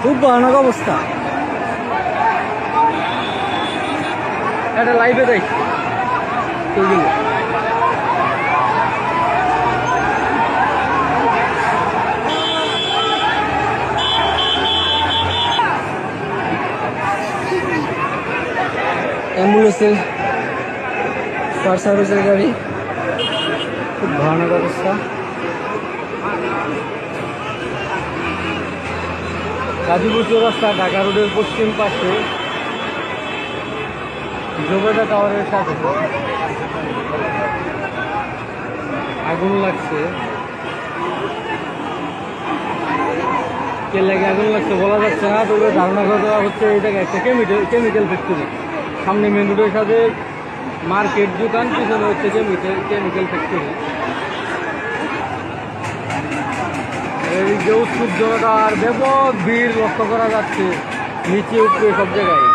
খুব ভয়ানক অবস্থা। একটা লাইভে দেখ অ্যাম্বুলেন্সের ফায়ার সার্ভিসের গাড়ি, খুব ভয়ানক অবস্থা। গাজীপুর চৌরাস্তা ঢাকা রোডের পশ্চিম পাশে জোবেদা টাওয়ারের সাথে আগুন লাগছে। কে লাগে আগুন লাগছে বলা যাচ্ছে না, তবে ধারণা করে দেওয়া হচ্ছে এই জায়গায় একটা কেমিক্যাল ফ্যাক্টরি। সামনে মেন রোডের সাথে মার্কেট দোকান, পিছনে হচ্ছে কেমিক্যাল ফ্যাক্টরি। এই যে উৎসুক জনতা আর ব্যাপক ভিড় লক্ষ্য করা যাচ্ছে নিচে উপরে সব জায়গায়।